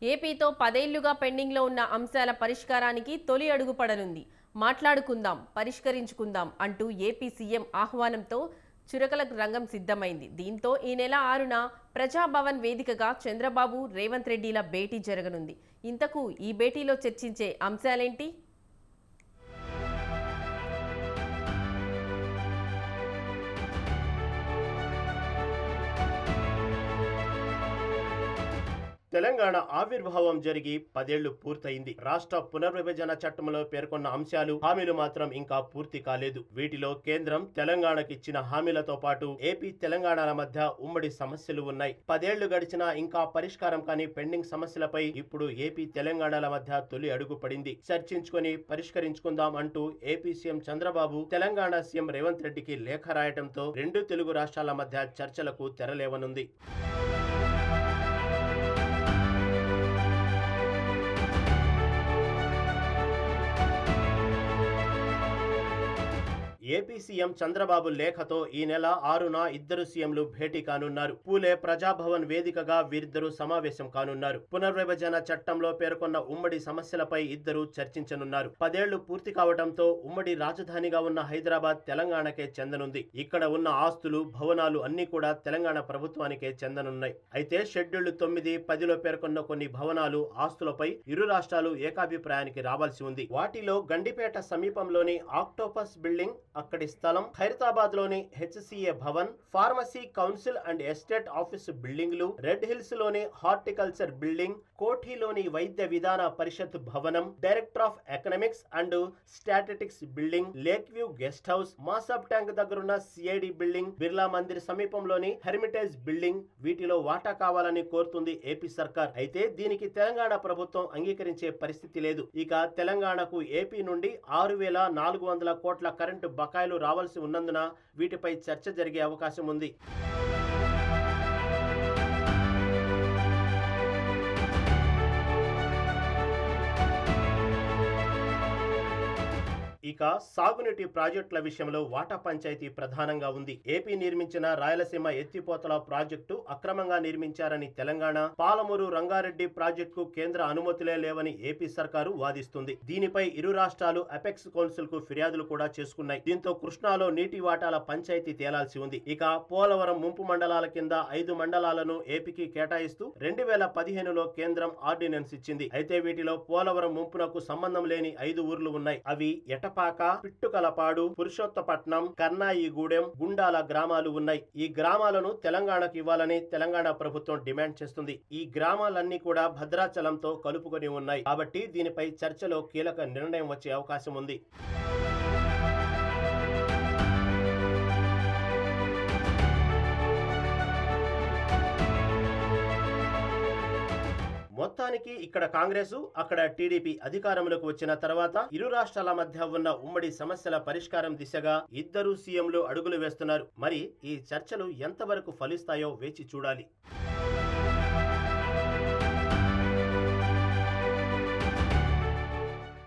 ఏపీతో 10 ఏళ్లుగా పెండింగ్లో ఉన్న అంశాల పరిష్కారానికి తొలి అడుగు పడనుంది. మాట్లాడుకుందాం, పరిష్కరించుకుందాం అంటూ ఏపీ సీఎం ఆహ్వానంతో చురకల రంగం సిద్ధమైంది. దీంతో ఈ నెల 6న ప్రజాభవన్ వేదికగా చంద్రబాబు, రేవంత్ రెడ్డిల భేటీ జరగనుంది. ఇంతకు ఈ భేటీలో చర్చించే అంశాలేంటి? తెలంగాణ ఆవిర్భావం జరిగి 10 ఏళ్లు పూర్తయింది. రాష్ట్ర పునర్విభజన చట్టంలో పేర్కొన్న అంశాలు, హామీలు మాత్రం ఇంకా పూర్తి కాలేదు. వీటిలో కేంద్రం తెలంగాణకి ఇచ్చిన హామీలతో పాటు ఏపీ తెలంగాణల మధ్య ఉమ్మడి సమస్యలు ఉన్నాయి. 10 ఏళ్లు గడిచినా ఇంకా పరిష్కారం కాని పెండింగ్ సమస్యలపై ఇప్పుడు ఏపీ తెలంగాణల మధ్య తొలి అడుగు పడింది. చర్చించుకొని పరిష్కరించుకుందాం అంటూ AP CM Chandrababu Telangana CM Revanth రెడ్డికి లేఖ రాయడంతో రెండు తెలుగు రాష్ట్రాల మధ్య చర్చలకు తెరలేవనుంది. ఏపీ సీఎం చంద్రబాబు లేఖతో ఈ నెల 6న ఇద్దరు సీఎంలు భేటీ కానున్నారు. పూలే ప్రజాభవన్ వేదికగా వీరిద్దరూ సమావేశం కానున్నారు. పునర్విభజన చట్టంలో పేర్కొన్న ఉమ్మడి సమస్యలపై ఇద్దరు చర్చించనున్నారు. 10 ఏళ్లు పూర్తి కావడంతో ఉమ్మడి రాజధానిగా ఉన్న హైదరాబాద్ తెలంగాణకే చెందనుంది. ఇక్కడ ఉన్న ఆస్తులు, భవనాలు అన్ని కూడా తెలంగాణ ప్రభుత్వానికే చెందనున్నాయి. అయితే షెడ్యూల్ 9, 10లో పేర్కొన్న కొన్ని భవనాలు, ఆస్తులపై ఇరు రాష్ట్రాలు ఏకాభిప్రాయానికి రావాల్సి ఉంది. వాటిలో గండిపేట సమీపంలోని ఆక్టోపస్ బిల్డింగ్, అక్కడి స్థలం, ఖైరతాబాద్ లోని HCA Bhavan, pharmacy council and estate office బిల్డింగ్లు, రెడ్ హిల్స్ లోని హార్టికల్చర్ బిల్డింగ్, కోఠీలోని వైద్య విధాన పరిషత్ భవనం, director of economics and statistics building, lake view guest house, Masab tank దగ్గరున్న సిఐడి బిల్డింగ్, బిర్లా మందిర్ సమీపంలోని హెర్మిటేజ్ బిల్డింగ్, వీటిలో వాటా కావాలని కోరుతుంది ఏపీ సర్కార్. అయితే దీనికి తెలంగాణ ప్రభుత్వం అంగీకరించే పరిస్థితి లేదు. ఇక తెలంగాణకు ఏపీ నుండి 6,400 కోట్ల కరెంటు బకాయిలు రావాల్సి ఉన్నందున వీటిపై చర్చ జరిగే అవకాశం ఉంది. ఇక సాగునీటి ప్రాజెక్టుల విషయంలో వాటా పంచాయతీ ప్రధానంగా ఉంది. ఏపీ నిర్మించిన రాయలసీమ ఎత్తిపోతల ప్రాజెక్టు అక్రమంగా నిర్మించారని తెలంగాణ, పాలమూరు రంగారెడ్డి ప్రాజెక్టుకు కేంద్ర అనుమతులే లేవని ఏపీ సర్కారు వాదిస్తుంది. దీనిపై ఇరు రాష్ట్రాలు అపెక్స్ కౌన్సిల్ కు ఫిర్యాదులు కూడా చేసుకున్నాయి. దీంతో కృష్ణాలో నీటి వాటాల పంచాయతీ తేలాల్సి ఉంది. ఇక పోలవరం ముంపు మండలాల కింద 5 మండలాలను ఏపీకి కేటాయిస్తూ 2015లో కేంద్రం ఆర్డినెన్స్ ఇచ్చింది. అయితే వీటిలో పోలవరం ముంపునకు సంబంధం లేని 5 ఊర్లు ఉన్నాయి. అవి ఎటపాక, పిట్టుకలపాడు, పురుషోత్తపట్నం, కర్నాయిగూడెం, గుండాల గ్రామాలు ఉన్నాయి. ఈ గ్రామాలను తెలంగాణకు ఇవ్వాలని తెలంగాణ ప్రభుత్వం డిమాండ్ చేస్తుంది. ఈ గ్రామాలన్నీ కూడా భద్రాచలంతో కలుపుకొని ఉన్నాయి. కాబట్టి దీనిపై చర్చలో కీలక నిర్ణయం వచ్చే అవకాశం ఉంది. మొత్తానికి ఇక్కడ కాంగ్రెస్, అక్కడ టీడీపీ అధికారంలోకి వచ్చిన తర్వాత ఇరు రాష్ట్రాల మధ్య ఉన్న ఉమ్మడి సమస్యల పరిష్కారం దిశగా ఇద్దరు సీఎంలు అడుగులు వేస్తున్నారు. మరి ఈ చర్చలు ఎంతవరకు ఫలిస్తాయో వేచి చూడాలి.